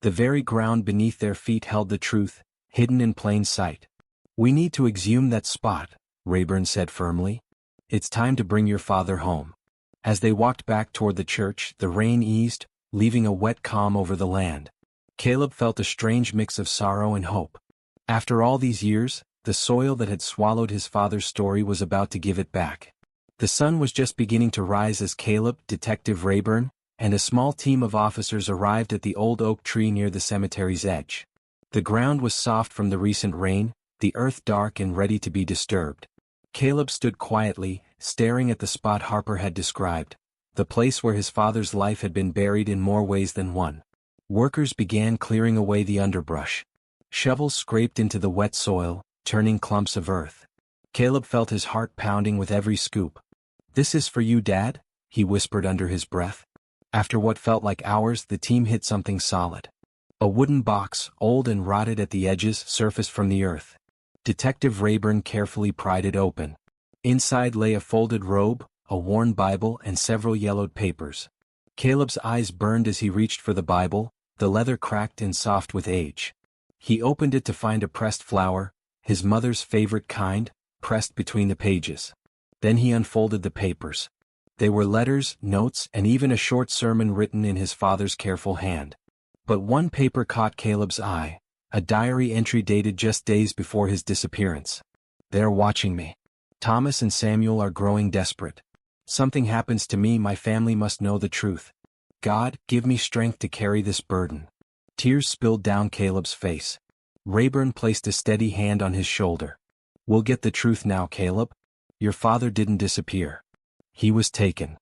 The very ground beneath their feet held the truth, hidden in plain sight. We need to exhume that spot, Rayburn said firmly. It's time to bring your father home. As they walked back toward the church, the rain eased, leaving a wet calm over the land. Caleb felt a strange mix of sorrow and hope. After all these years, the soil that had swallowed his father's story was about to give it back. The sun was just beginning to rise as Caleb, Detective Rayburn, and a small team of officers arrived at the old oak tree near the cemetery's edge. The ground was soft from the recent rain, the earth dark and ready to be disturbed. Caleb stood quietly, staring at the spot Harper had described, the place where his father's life had been buried in more ways than one. Workers began clearing away the underbrush. Shovels scraped into the wet soil, turning clumps of earth. Caleb felt his heart pounding with every scoop. This is for you, Dad, he whispered under his breath. After what felt like hours, the team hit something solid. A wooden box, old and rotted at the edges, surfaced from the earth. Detective Rayburn carefully pried it open. Inside lay a folded robe, a worn Bible, and several yellowed papers. Caleb's eyes burned as he reached for the Bible, the leather cracked and soft with age. He opened it to find a pressed flower, his mother's favorite kind, pressed between the pages. Then he unfolded the papers. They were letters, notes, and even a short sermon written in his father's careful hand. But one paper caught Caleb's eye, a diary entry dated just days before his disappearance. They're watching me. Thomas and Samuel are growing desperate. Something happens to me, my family must know the truth. God, give me strength to carry this burden. Tears spilled down Caleb's face. Rayburn placed a steady hand on his shoulder. We'll get the truth now, Caleb. Your father didn't disappear. He was taken.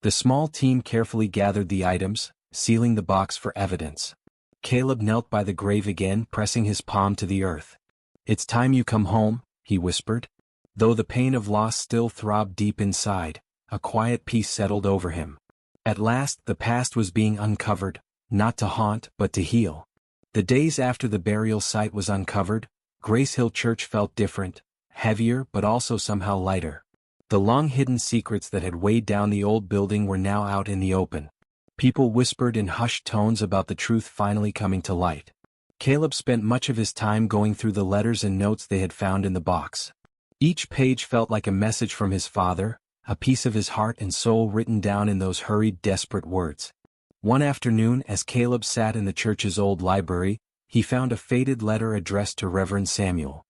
The small team carefully gathered the items, sealing the box for evidence. Caleb knelt by the grave again, pressing his palm to the earth. It's time you come home, he whispered. Though the pain of loss still throbbed deep inside, a quiet peace settled over him. At last, the past was being uncovered, not to haunt, but to heal. The days after the burial site was uncovered, Grace Hill Church felt different, heavier but also somehow lighter. The long-hidden secrets that had weighed down the old building were now out in the open. People whispered in hushed tones about the truth finally coming to light. Caleb spent much of his time going through the letters and notes they had found in the box. Each page felt like a message from his father, a piece of his heart and soul written down in those hurried, desperate words. One afternoon, as Caleb sat in the church's old library, he found a faded letter addressed to Reverend Samuel.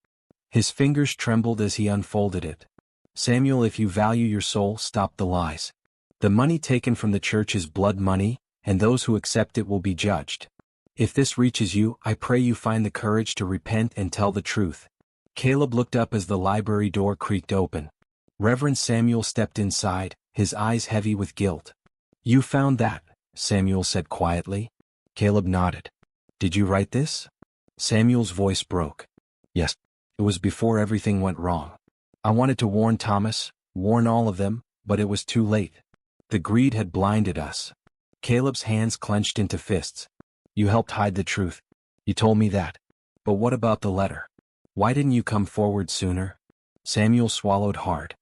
His fingers trembled as he unfolded it. Samuel, if you value your soul, stop the lies. The money taken from the church is blood money, and those who accept it will be judged. If this reaches you, I pray you find the courage to repent and tell the truth. Caleb looked up as the library door creaked open. Reverend Samuel stepped inside, his eyes heavy with guilt. You found that, Samuel said quietly. Caleb nodded. Did you write this? Samuel's voice broke. Yes. It was before everything went wrong. I wanted to warn Thomas, warn all of them, but it was too late. The greed had blinded us. Caleb's hands clenched into fists. You helped hide the truth. You told me that. But what about the letter? Why didn't you come forward sooner? Samuel swallowed hard.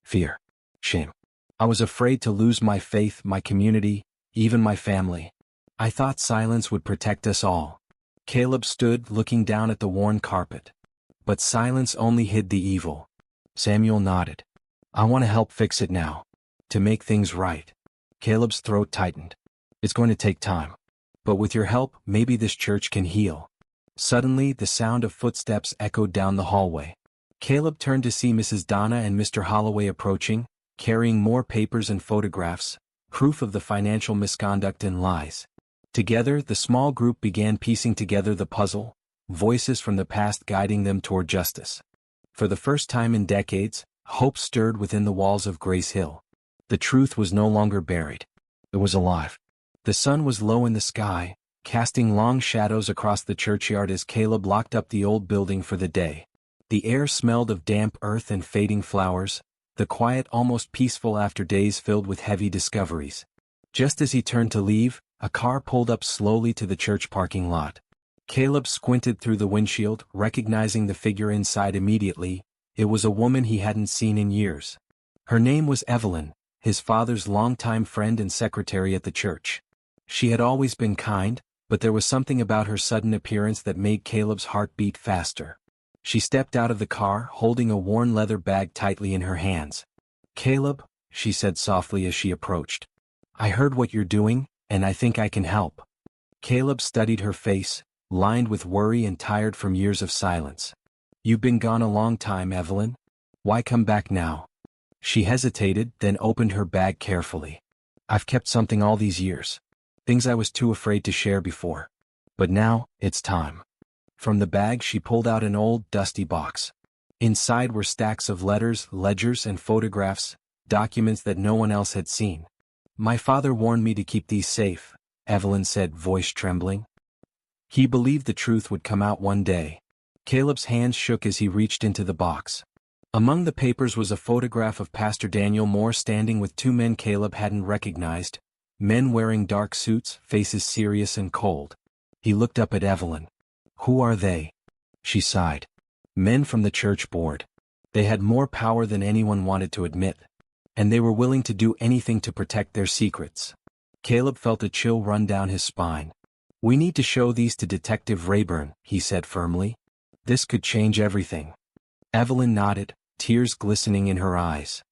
Fear. Shame. I was afraid to lose my faith, my community, even my family. I thought silence would protect us all. Caleb stood looking down at the worn carpet. But silence only hid the evil. Samuel nodded. I want to help fix it now. To make things right. Caleb's throat tightened. It's going to take time. But with your help, maybe this church can heal. Suddenly, the sound of footsteps echoed down the hallway. Caleb turned to see Mrs. Donna and Mr. Holloway approaching, carrying more papers and photographs, proof of the financial misconduct and lies. Together, the small group began piecing together the puzzle, voices from the past guiding them toward justice. For the first time in decades, hope stirred within the walls of Grace Hill. The truth was no longer buried. It was alive. The sun was low in the sky, casting long shadows across the churchyard as Caleb locked up the old building for the day. The air smelled of damp earth and fading flowers, the quiet almost peaceful after days filled with heavy discoveries. Just as he turned to leave, a car pulled up slowly to the church parking lot. Caleb squinted through the windshield, recognizing the figure inside immediately. It was a woman he hadn't seen in years. Her name was Evelyn, his father's longtime friend and secretary at the church. She had always been kind, but there was something about her sudden appearance that made Caleb's heart beat faster. She stepped out of the car, holding a worn leather bag tightly in her hands. Caleb, she said softly as she approached. I heard what you're doing, and I think I can help. Caleb studied her face, lined with worry and tired from years of silence. You've been gone a long time, Evelyn. Why come back now? She hesitated, then opened her bag carefully. I've kept something all these years. Things I was too afraid to share before. But now, it's time. From the bag she pulled out an old, dusty box. Inside were stacks of letters, ledgers, and photographs, documents that no one else had seen. My father warned me to keep these safe, Evelyn said, voice trembling. He believed the truth would come out one day. Caleb's hands shook as he reached into the box. Among the papers was a photograph of Pastor Daniel Moore standing with two men Caleb hadn't recognized, men wearing dark suits, faces serious and cold. He looked up at Evelyn. Who are they? She sighed. Men from the church board. They had more power than anyone wanted to admit. And they were willing to do anything to protect their secrets. Caleb felt a chill run down his spine. We need to show these to Detective Rayburn, he said firmly. This could change everything. Evelyn nodded, tears glistening in her eyes.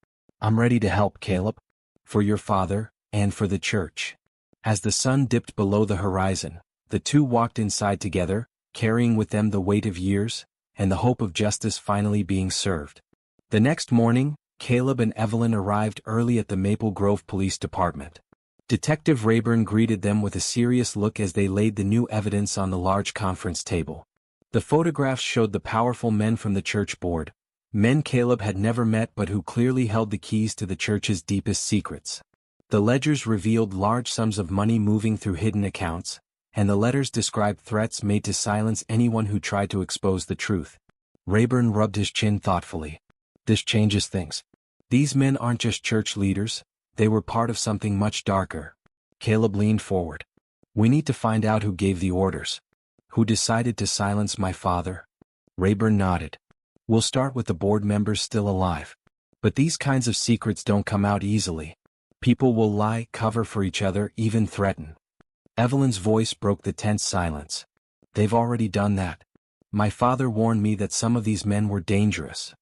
I'm ready to help, Caleb. For your father, and for the church. As the sun dipped below the horizon, the two walked inside together, carrying with them the weight of years, and the hope of justice finally being served. The next morning, Caleb and Evelyn arrived early at the Maple Grove Police Department. Detective Rayburn greeted them with a serious look as they laid the new evidence on the large conference table. The photographs showed the powerful men from the church board, men Caleb had never met but who clearly held the keys to the church's deepest secrets. The ledgers revealed large sums of money moving through hidden accounts, and the letters described threats made to silence anyone who tried to expose the truth. Rayburn rubbed his chin thoughtfully. This changes things. These men aren't just church leaders, they were part of something much darker. Caleb leaned forward. We need to find out who gave the orders. Who decided to silence my father? Rayburn nodded. We'll start with the board members still alive. But these kinds of secrets don't come out easily. People will lie, cover for each other, even threaten. Evelyn's voice broke the tense silence. They've already done that. My father warned me that some of these men were dangerous.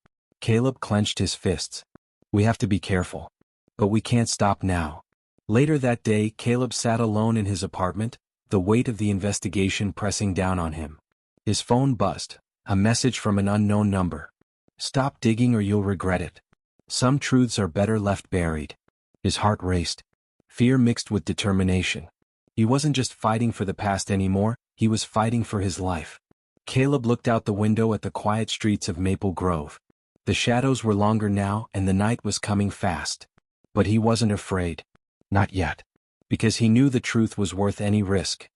Caleb clenched his fists. We have to be careful. But we can't stop now. Later that day, Caleb sat alone in his apartment, the weight of the investigation pressing down on him. His phone buzzed, a message from an unknown number. Stop digging or you'll regret it. Some truths are better left buried. His heart raced. Fear mixed with determination. He wasn't just fighting for the past anymore, he was fighting for his life. Caleb looked out the window at the quiet streets of Maple Grove. The shadows were longer now and the night was coming fast. But he wasn't afraid. Not yet. Because he knew the truth was worth any risk.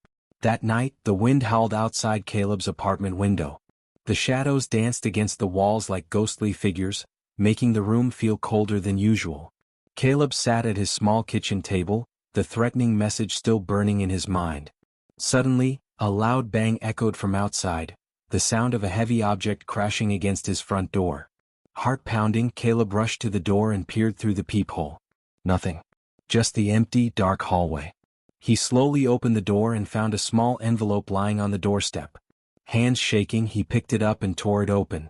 That night, the wind howled outside Caleb's apartment window. The shadows danced against the walls like ghostly figures, making the room feel colder than usual. Caleb sat at his small kitchen table, the threatening message still burning in his mind. Suddenly, a loud bang echoed from outside, the sound of a heavy object crashing against his front door. Heart pounding, Caleb rushed to the door and peered through the peephole. Nothing. Just the empty, dark hallway. He slowly opened the door and found a small envelope lying on the doorstep. Hands shaking, he picked it up and tore it open.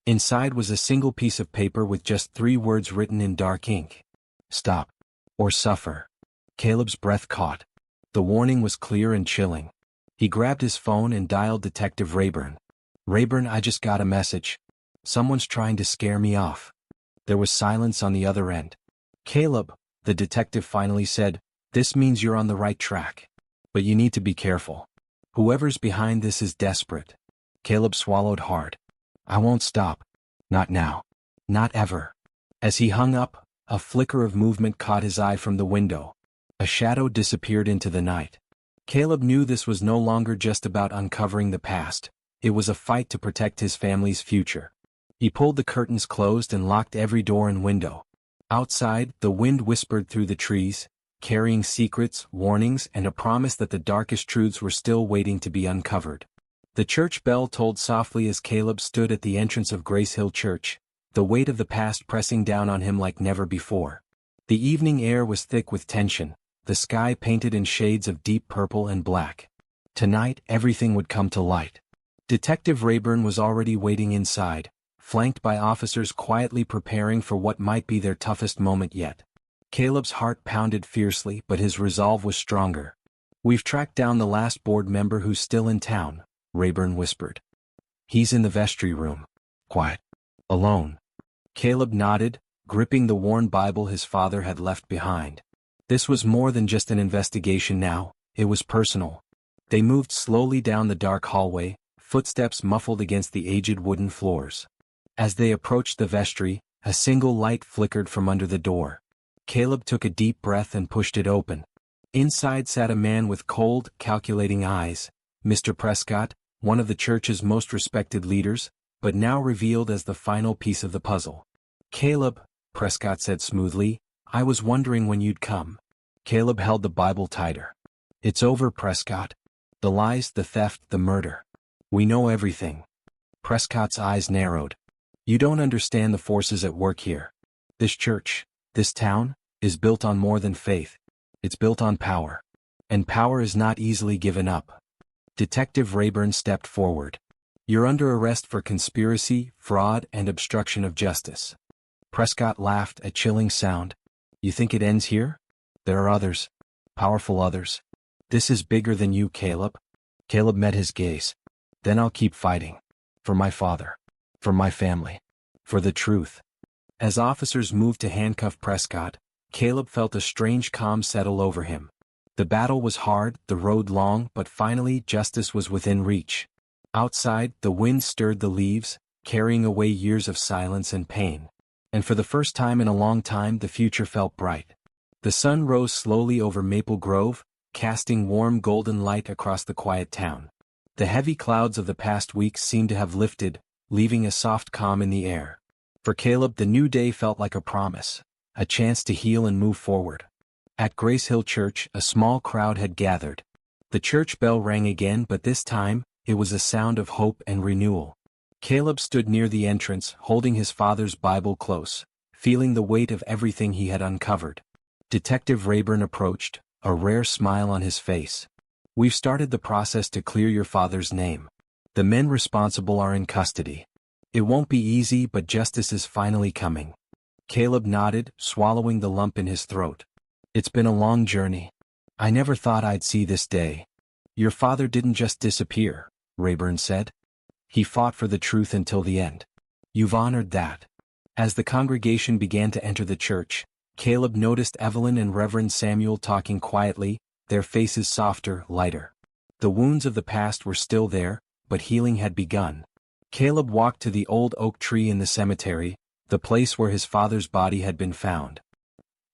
Inside was a single piece of paper with just 3 words written in dark ink. Stop. Or suffer. Caleb's breath caught. The warning was clear and chilling. He grabbed his phone and dialed Detective Rayburn. Rayburn, I just got a message. Someone's trying to scare me off. There was silence on the other end. Caleb, the detective finally said, this means you're on the right track. But you need to be careful. Whoever's behind this is desperate. Caleb swallowed hard. I won't stop. Not now. Not ever. As he hung up, a flicker of movement caught his eye from the window. A shadow disappeared into the night. Caleb knew this was no longer just about uncovering the past. It was a fight to protect his family's future. He pulled the curtains closed and locked every door and window. Outside, the wind whispered through the trees, carrying secrets, warnings, and a promise that the darkest truths were still waiting to be uncovered. The church bell tolled softly as Caleb stood at the entrance of Grace Hill Church, the weight of the past pressing down on him like never before. The evening air was thick with tension, the sky painted in shades of deep purple and black. Tonight, everything would come to light. Detective Rayburn was already waiting inside, flanked by officers quietly preparing for what might be their toughest moment yet. Caleb's heart pounded fiercely, but his resolve was stronger. We've tracked down the last board member who's still in town, Rayburn whispered. He's in the vestry room. Quiet. Alone. Caleb nodded, gripping the worn Bible his father had left behind. This was more than just an investigation now, it was personal. They moved slowly down the dark hallway, footsteps muffled against the aged wooden floors. As they approached the vestry, a single light flickered from under the door. Caleb took a deep breath and pushed it open. Inside sat a man with cold, calculating eyes, Mr. Prescott, one of the church's most respected leaders, but now revealed as the final piece of the puzzle. Caleb, Prescott said smoothly, I was wondering when you'd come. Caleb held the Bible tighter. It's over, Prescott. The lies, the theft, the murder. We know everything. Prescott's eyes narrowed. You don't understand the forces at work here. This church, this town, is built on more than faith. It's built on power. And power is not easily given up. Detective Rayburn stepped forward. You're under arrest for conspiracy, fraud, and obstruction of justice. Prescott laughed, a chilling sound. You think it ends here? There are others. Powerful others. This is bigger than you, Caleb. Caleb met his gaze. Then I'll keep fighting. For my father. For my family. For the truth. As officers moved to handcuff Prescott, Caleb felt a strange calm settle over him. The battle was hard, the road long, but finally justice was within reach. Outside, the wind stirred the leaves, carrying away years of silence and pain. And for the first time in a long time, the future felt bright. The sun rose slowly over Maple Grove, casting warm golden light across the quiet town. The heavy clouds of the past weeks seemed to have lifted, leaving a soft calm in the air. For Caleb, the new day felt like a promise, a chance to heal and move forward. At Grace Hill Church, a small crowd had gathered. The church bell rang again, but this time, it was a sound of hope and renewal. Caleb stood near the entrance, holding his father's Bible close, feeling the weight of everything he had uncovered. Detective Rayburn approached, a rare smile on his face. We've started the process to clear your father's name. The men responsible are in custody. It won't be easy, but justice is finally coming. Caleb nodded, swallowing the lump in his throat. It's been a long journey. I never thought I'd see this day. Your father didn't just disappear, Rayburn said. He fought for the truth until the end. You've honored that. As the congregation began to enter the church, Caleb noticed Evelyn and Reverend Samuel talking quietly, their faces softer, lighter. The wounds of the past were still there, but healing had begun. Caleb walked to the old oak tree in the cemetery, the place where his father's body had been found.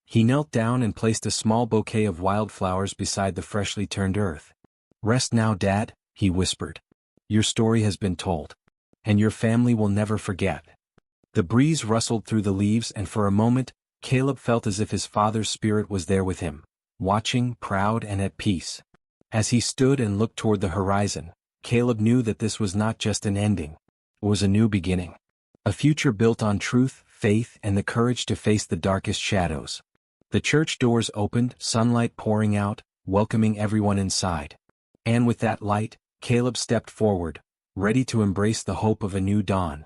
He knelt down and placed a small bouquet of wildflowers beside the freshly turned earth. Rest now, Dad, he whispered. Your story has been told. And your family will never forget. The breeze rustled through the leaves, and for a moment, Caleb felt as if his father's spirit was there with him, watching, proud and at peace. As he stood and looked toward the horizon, Caleb knew that this was not just an ending. It was a new beginning. A future built on truth, faith, and the courage to face the darkest shadows. The church doors opened, sunlight pouring out, welcoming everyone inside. And with that light, Caleb stepped forward, ready to embrace the hope of a new dawn.